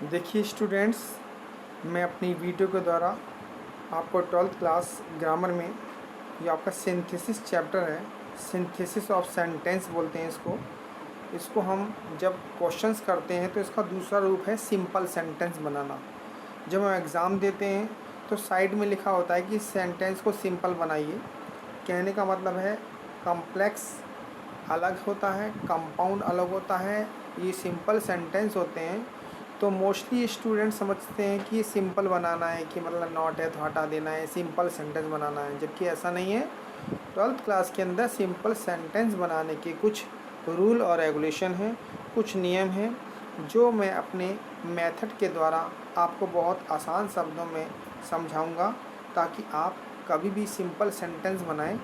देखिए स्टूडेंट्स, मैं अपनी वीडियो के द्वारा आपको 12th क्लास ग्रामर में ये आपका सिंथेसिस चैप्टर है, सिंथेसिस ऑफ सेंटेंस बोलते हैं इसको हम जब क्वेश्चंस करते हैं तो इसका दूसरा रूप है सिंपल सेंटेंस बनाना। जब हम एग्ज़ाम देते हैं तो साइड में लिखा होता है कि सेंटेंस को सिंपल बनाइए। कहने का मतलब है कॉम्प्लेक्स अलग होता है, कंपाउंड अलग होता है, ये सिंपल सेंटेंस होते हैं। तो मोस्टली स्टूडेंट समझते हैं कि सिंपल बनाना है कि मतलब नॉट है तो हटा देना है, सिंपल सेंटेंस बनाना है, जबकि ऐसा नहीं है। 12th क्लास के अंदर सिंपल सेंटेंस बनाने के कुछ रूल और रेगुलेशन हैं, कुछ नियम हैं जो मैं अपने मेथड के द्वारा आपको बहुत आसान शब्दों में समझाऊंगा ताकि आप कभी भी सिंपल सेंटेंस बनाएं।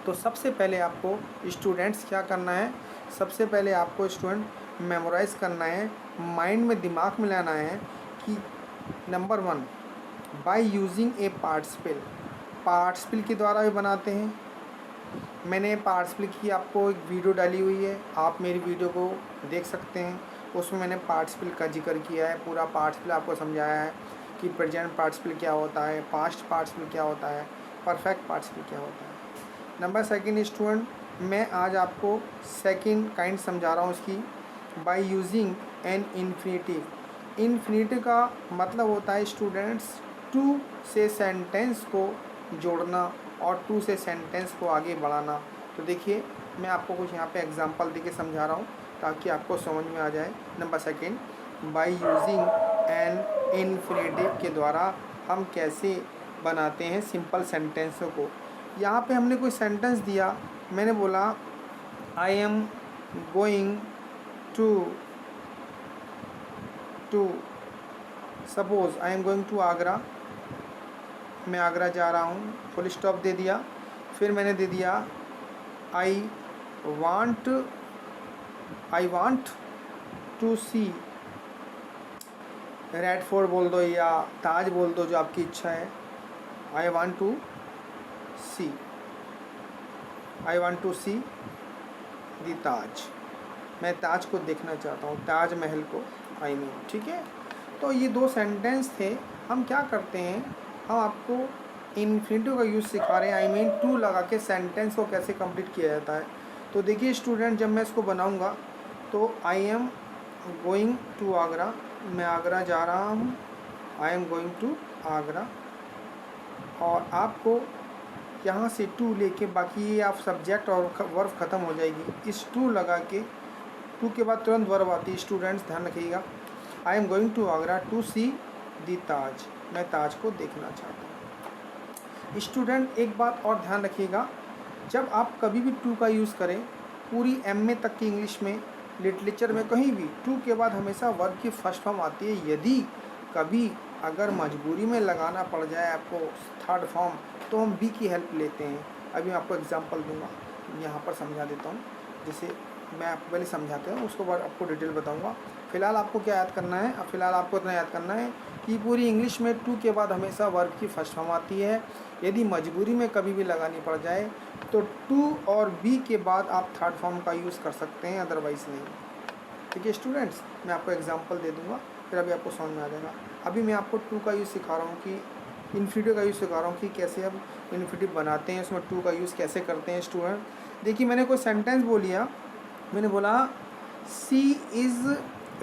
तो सबसे पहले आपको स्टूडेंट्स क्या करना है, सबसे पहले आपको स्टूडेंट मेमोराइज़ करना है, माइंड में दिमाग में लाना है कि number 1 by using A participle. Participle के द्वारा भी बनाते हैं। मैंने पार्टिसिपल की आपको एक वीडियो डाली हुई है, आप मेरी वीडियो को देख सकते हैं। उसमें मैंने पार्टिसिपल का जिक्र किया है, पूरा पार्टिसिपल आपको समझाया है कि प्रेजेंट पार्टिसिपल क्या होता है, पास्ट पार्टिसिपल क्या होता है, परफेक्ट पार्टिसिपल क्या होता है। नंबर 2 स्टूडेंट, मैं आज आपको सेकंड काइंड समझा रहा हूँ इसकी, by using N infinitive. Infinitive का मतलब होता है स्टूडेंट्स टू से सेंटेंस को जोड़ना और टू से सेंटेंस को आगे बढ़ाना। तो देखिए मैं आपको कुछ यहाँ पे एग्जांपल देके समझा रहा हूँ ताकि आपको समझ में आ जाए। Number 2 by using N infinitive के द्वारा हम कैसे बनाते हैं सिंपल सेंटेंसों को। यहाँ पे हमने कोई सेंटेंस दिया, मैंने बोला आई am going to suppose I am going to Agra, मैं आगरा जा रहा हूँ, फुल स्टॉप दे दिया। फिर मैंने दे दिया I want to C red fort बोल दो या ताज बोल दो, जो आपकी इच्छा है। I want to see the Taj, मैं ताज को देखना चाहता हूँ, ताज महल को ठीक है। तो ये 2 सेंटेंस थे। हम क्या करते हैं, हम आपको इन्फिनेटिव का यूज़ सिखा रहे हैं, टू लगा के सेंटेंस को कैसे कंप्लीट किया जाता है। तो देखिए स्टूडेंट, जब मैं इसको बनाऊंगा तो आई एम गोइंग टू आगरा, मैं आगरा जा रहा हूँ, I am going to Agra. और आपको यहाँ से टू लेके बाकी ये आप सब्जेक्ट और वर्ब ख़त्म हो जाएगी। इस टू लगा के, टू के बाद तुरंत वर्ब आती है, स्टूडेंट्स ध्यान रखिएगा। I am going to Agra to see the Taj, मैं ताज को देखना चाहता हूँ। स्टूडेंट एक बात और ध्यान रखिएगा, जब आप कभी भी टू का यूज़ करें, पूरी MA तक की इंग्लिश में, लिटरेचर में, कहीं भी टू के बाद हमेशा वर्ब की फर्स्ट फॉर्म आती है। यदि कभी अगर मजबूरी में लगाना पड़ जाए आपको थर्ड फॉर्म, तो हम बी की हेल्प लेते हैं। अभी मैं आपको एग्जांपल दूंगा, यहाँ पर समझा देता हूँ। जैसे मैं आपको पहले समझाते हूँ, उसके बाद आपको डिटेल बताऊँगा। फ़िलहाल आपको क्या याद करना है, फ़िलहाल आपको इतना याद करना है कि पूरी इंग्लिश में टू के बाद हमेशा वर्ब की फर्स्ट फॉर्म आती है। यदि मजबूरी में कभी भी लगानी पड़ जाए तो टू और बी के बाद आप थर्ड फॉर्म का यूज़ कर सकते हैं, अदरवाइज़ नहीं। ठीक है स्टूडेंट्स, मैं आपको एग्जांपल दे दूंगा, फिर अभी आपको समझ में आ जाएगा। अभी मैं आपको टू का यूज़ सिखा रहा हूँ कि इन्फिनेटिव का यूज़ सिखा रहा हूँ कि कैसे हम इन्फिनेटिव बनाते हैं, उसमें टू का यूज़ कैसे करते हैं। स्टूडेंट देखिए, मैंने कोई सेंटेंस बोलिया, मैंने बोला सी इज़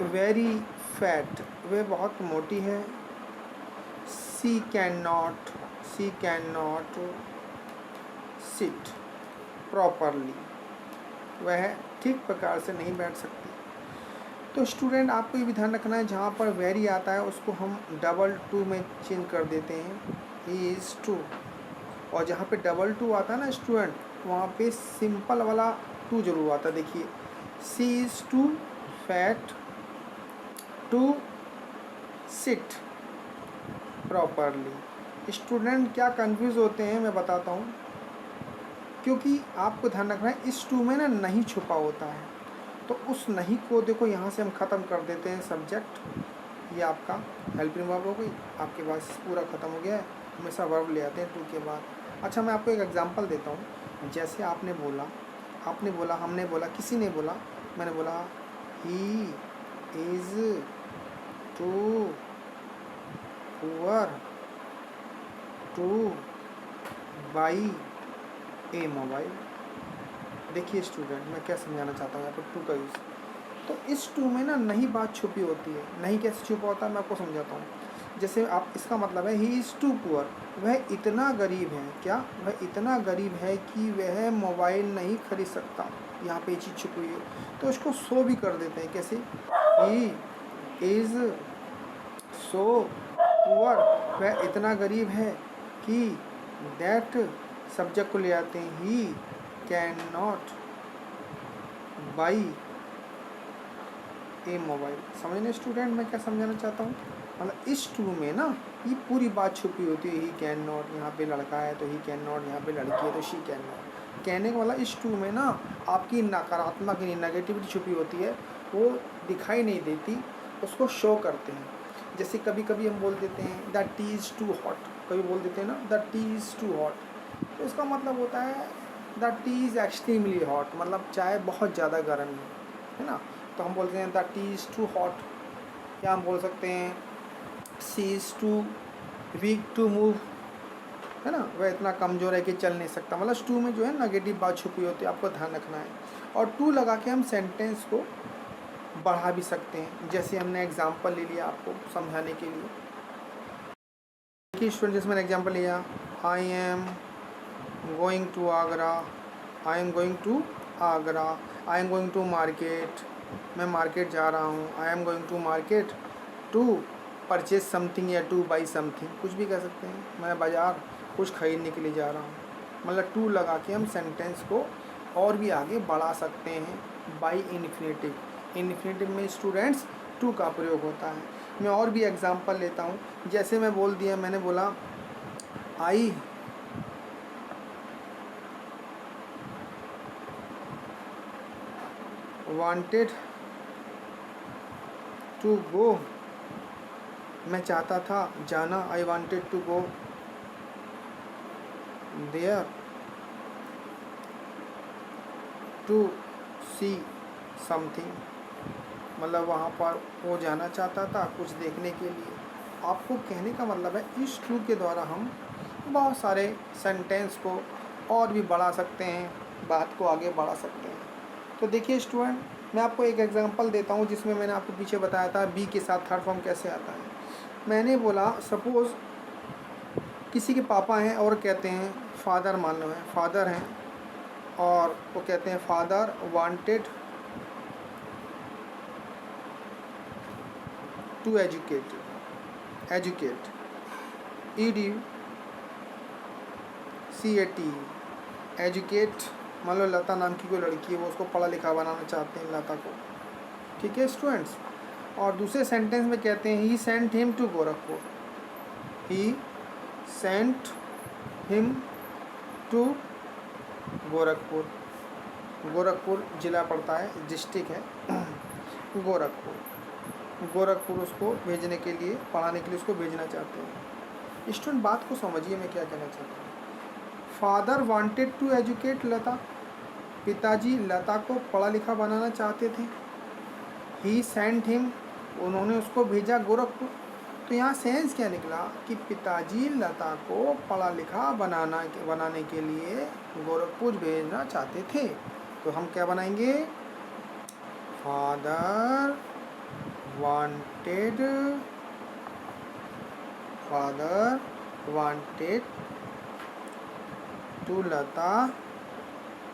वेरी फैट, वह बहुत मोटी है। सी कैन नॉट सिट प्रॉपरली, वह ठीक प्रकार से नहीं बैठ सकती। तो स्टूडेंट आपको ये भी ध्यान रखना है, जहाँ पर वेरी आता है उसको हम डबल टू में चेंज कर देते हैं, ही इज़ टू। और जहाँ पे डबल टू आता है ना स्टूडेंट, वहाँ पे सिंपल वाला टू जरूर आता है। देखिए she is too fat to sit properly. Student क्या कंफ्यूज होते हैं, मैं बताता हूँ, क्योंकि आपको ध्यान रखना है इस टू में ना नहीं छुपा होता है। तो उस नहीं को देखो यहाँ से हम ख़त्म कर देते हैं सब्जेक्ट, ये आपका हेल्पिंग वर्ब हो गई, आपके पास पूरा ख़त्म हो गया है। हमेशा वर्ब ले आते हैं टू के बाद। अच्छा, मैं आपको एक एग्जांपल देता हूँ। जैसे हमने बोला, किसी ने बोला, मैंने बोला he is to poor two by A mobile. देखिए स्टूडेंट, मैं क्या समझाना चाहता हूँ यहाँ पर टू का यूज़। तो इस टू में ना नहीं बात छुपी होती है। नहीं कैसे छुपा होता है मैं आपको समझाता हूँ। जैसे आप, इसका मतलब है ही इज़ टू पुअर, वह इतना गरीब है। क्या? वह इतना गरीब है कि वह मोबाइल नहीं खरीद सकता। यहाँ पे ये चीज़ छुपी हुई है, तो इसको सो भी कर देते हैं। कैसे? ही इज़ सो पुअर, वह इतना गरीब है कि दैट सब्जेक्ट को ले आते हैं he can not by A mobile. समझने स्टूडेंट मैं क्या समझाना चाहता हूँ? मतलब इस टू में ना ये पूरी बात छुपी होती है। ही कैन नॉट, यहाँ पे लड़का है तो ही कैन नॉट, यहाँ पे लड़की है तो शी कैन नॉट। कहने का वाला इस टू में ना आपकी नकारात्मक यानी नेगेटिविटी छुपी होती है, वो दिखाई नहीं देती, उसको शो करते हैं। जैसे कभी कभी हम बोल देते हैं the tea is too hot, कभी बोल देते हैं ना the tea is too hot, तो इसका मतलब होता है the tea is extremely hot, मतलब चाय बहुत ज़्यादा गर्म है ना। तो हम बोलते हैं the tea is too hot. या हम बोल सकते हैं she is too weak to move, है ना, वह इतना कमज़ोर है कि चल नहीं सकता। मतलब टू में जो है नेगेटिव बात छुपी होती है, आपको ध्यान रखना है। और टू लगा के हम सेंटेंस को बढ़ा भी सकते हैं। जैसे हमने एग्जांपल ले लिया आपको समझाने के लिए। देखिए स्टूडेंट, जैसे मैंने एग्जांपल लिया, I am going to Agra, I am going to Agra, I am going to market, मैं मार्केट जा रहा हूँ। I am going to market to purchase something या टू बाई समथिंग, कुछ भी कह सकते हैं। मैं बाज़ार कुछ ख़रीदने के लिए जा रहा हूँ। मतलब टू लगा के हम सेंटेंस को और भी आगे बढ़ा सकते हैं बाई इन्फिनेटिव। इन्फिनेटिव में स्टूडेंट्स टू का प्रयोग होता है। मैं और भी एग्जांपल लेता हूँ। जैसे मैं बोल दिया, मैंने बोला आई वांटेड टू गो, मैं चाहता था जाना, I wanted to go there to see something, मतलब वहाँ पर वो जाना चाहता था कुछ देखने के लिए। आपको कहने का मतलब है इस टू के द्वारा हम बहुत सारे सेंटेंस को और भी बढ़ा सकते हैं, बात को आगे बढ़ा सकते हैं। तो देखिए स्टूडेंट, मैं आपको एक एग्जांपल देता हूँ जिसमें मैंने आपको पीछे बताया था बी के साथ थर्ड फॉर्म कैसे आता है। मैंने बोला सपोज़ किसी के पापा हैं और कहते हैं फादर, मान लो है फादर हैं, और वो कहते हैं father wanted to educate EDUCAT educate. मान लो लता नाम की कोई लड़की है, वो उसको पढ़ा लिखा बनाना चाहते हैं लता को, ठीक है स्टूडेंट्स। और दूसरे सेंटेंस में कहते हैं he sent him to Gorakhpur, he sent him to Gorakhpur. Gorakhpur ज़िला पड़ता है, डिस्ट्रिक्ट है गोरखपुर उसको भेजने के लिए, पढ़ाने के लिए उसको भेजना चाहते हैं। स्टूडेंट बात को समझिए मैं क्या कहना चाहता हूँ। फादर वांटेड टू एजुकेट लता, पिताजी लता को पढ़ा लिखा बनाना चाहते थे। ही सेंट हिम, उन्होंने उसको भेजा गोरखपुर। तो यहाँ सेंस क्या निकला कि पिताजी लता को पढ़ा लिखा बनाने के लिए गोरखपुर भेजना चाहते थे। तो हम क्या बनाएंगे, फादर वांटेड टू लता,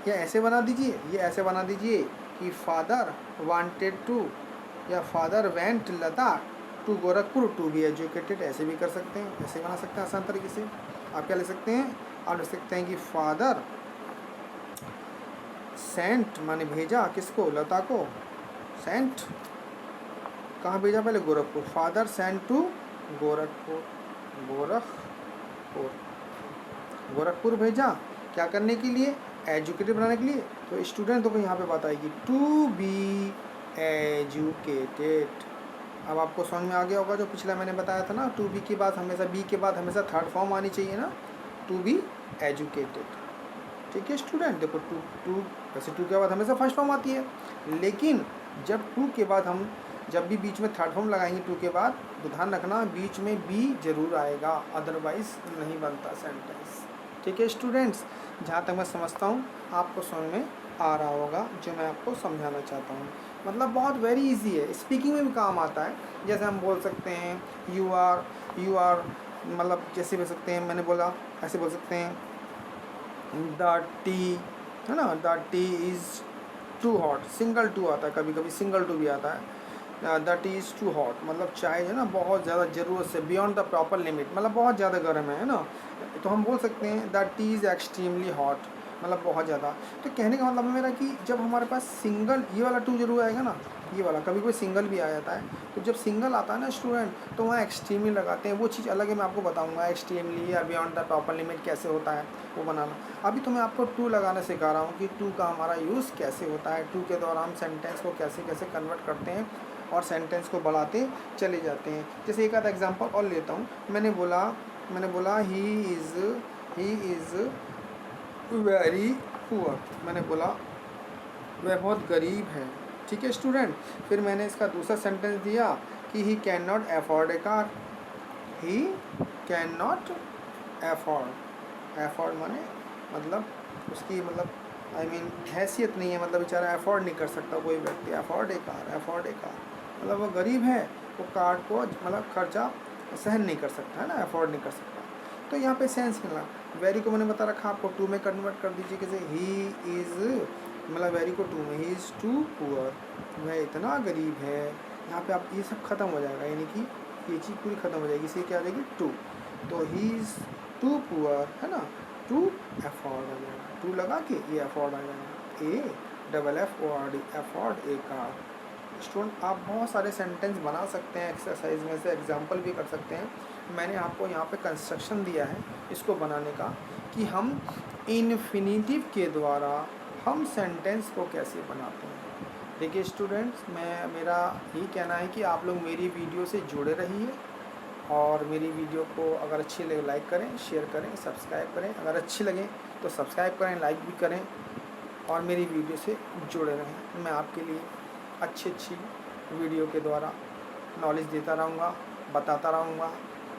या ऐसे बना दीजिए, ये ऐसे बना दीजिए कि फादर वांटेड टू या father went Lata to Gorakhpur to be educated, ऐसे भी कर सकते हैं, ऐसे बना सकते हैं आसान तरीके से। आप क्या लिख सकते हैं, आप लिख सकते हैं कि फादर सेंट माने भेजा, किसको, लता को। सेंट कहाँ भेजा, पहले Gorakhpur. Father sent to Gorakhpur भेजा, क्या करने के लिए, एजुकेटेड बनाने के लिए। तो स्टूडेंट तो यहाँ पे बात आएगी टू बी एजुकेटेड। अब आपको समझ में आ गया होगा जो पिछला मैंने बताया था ना, टू बी के बाद हमेशा, बी के बाद हमेशा थर्ड फॉर्म आनी चाहिए ना, टू बी एजुकेटेड। ठीक है स्टूडेंट, देखो टू वैसे टू के बाद हमेशा फर्स्ट फॉर्म आती है, लेकिन जब टू के बाद हम जब भी बीच में थर्ड फॉर्म लगाएंगे टू के बाद तो ध्यान रखना बीच में बी जरूर आएगा, अदरवाइज नहीं बनता सेंटेंस। ठीक है स्टूडेंट्स, जहाँ तक मैं समझता हूँ आपको समझ में आ रहा होगा जो मैं आपको समझाना चाहता हूँ। मतलब बहुत वेरी इजी है, स्पीकिंग में भी काम आता है। जैसे हम बोल सकते हैं यू आर, मतलब जैसे बोल सकते हैं, मैंने बोला ऐसे बोल सकते हैं द टी, है ना, the tea is too hot, single to आता है, कभी कभी सिंगल टू भी आता है। The tea is too hot मतलब चाय है ना बहुत ज़्यादा ज़रूरत से, बियॉन्ड द प्रॉपर लिमिट, मतलब बहुत ज़्यादा गर्म है ना। तो हम बोल सकते हैं the tea is extremely hot, मतलब बहुत ज़्यादा। तो कहने का मतलब है मेरा कि जब हमारे पास सिंगल ये वाला टू जरूर आएगा ना, ये वाला कभी कोई सिंगल भी आ जाता है, तो जब सिंगल आता है ना स्टूडेंट तो वहाँ एक्सट्रीमली लगाते हैं। वो चीज़ अलग है, मैं आपको बताऊंगा एक्सट्रीमली या बियॉन्ड द प्रॉपर लिमिट कैसे होता है वो बनाना। अभी तो मैं आपको टू लगाना सिखा रहा हूँ कि टू का हमारा यूज़ कैसे होता है, टू के दौरान सेंटेंस को कैसे कैसे कन्वर्ट करते हैं और सेंटेंस को बढ़ाते चले जाते हैं। जैसे एक आधा एग्जाम्पल और लेता हूँ। मैंने बोला ही इज़ वेरी पुअर, मैंने बोला वह बहुत गरीब है। ठीक है स्टूडेंट, फिर मैंने इसका दूसरा सेंटेंस दिया कि he can not afford A car, he can not afford माने मतलब उसकी मतलब हैसियत नहीं है, मतलब बेचारा अफोर्ड नहीं कर सकता कोई व्यक्ति, अफोर्ड ए कार मतलब वो गरीब है, वो कार को मतलब खर्चा सहन नहीं कर सकता है ना, अफोर्ड नहीं कर सकता। तो यहाँ पे सेंस मिला। वेरी को मैंने बता रखा आपको टू में कन्वर्ट कर दीजिए, कैसे ही इज़, मतलब वेरी को टू में ही इज़ टू पुअर, वह इतना गरीब है। यहाँ पे आप ये सब खत्म हो जाएगा, यानी कि ये चीज़ पूरी खत्म हो जाएगी, इसे क्या आ जाएगी टू, तो ही इज़ टू पुअर है ना, टू अफोर्ड आ जाएगा, टू लगा के ये अफोर्ड आ जाएगा, AFFORD, अफोर्ड ए कार। स्टूडेंट आप बहुत सारे सेंटेंस बना सकते हैं एक्सरसाइज में से, एग्जाम्पल भी कर सकते हैं। मैंने आपको यहाँ पे कंस्ट्रक्शन दिया है इसको बनाने का कि हम इन्फिनिटिव के द्वारा हम सेंटेंस को कैसे बनाते हैं। देखिए स्टूडेंट्स, मेरा यही कहना है कि आप लोग मेरी वीडियो से जुड़े रहिए और मेरी वीडियो को अगर अच्छी लगे लाइक करें, शेयर करें, सब्सक्राइब करें। अगर अच्छी लगे तो सब्सक्राइब करें, लाइक भी करें और मेरी वीडियो से जुड़े रहें। मैं आपके लिए अच्छी वीडियो के द्वारा नॉलेज देता रहूँगा, बताता रहूँगा,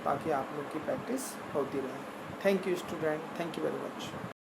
ताकि आप लोग की प्रैक्टिस होती रहे। Thank you student, thank you very much.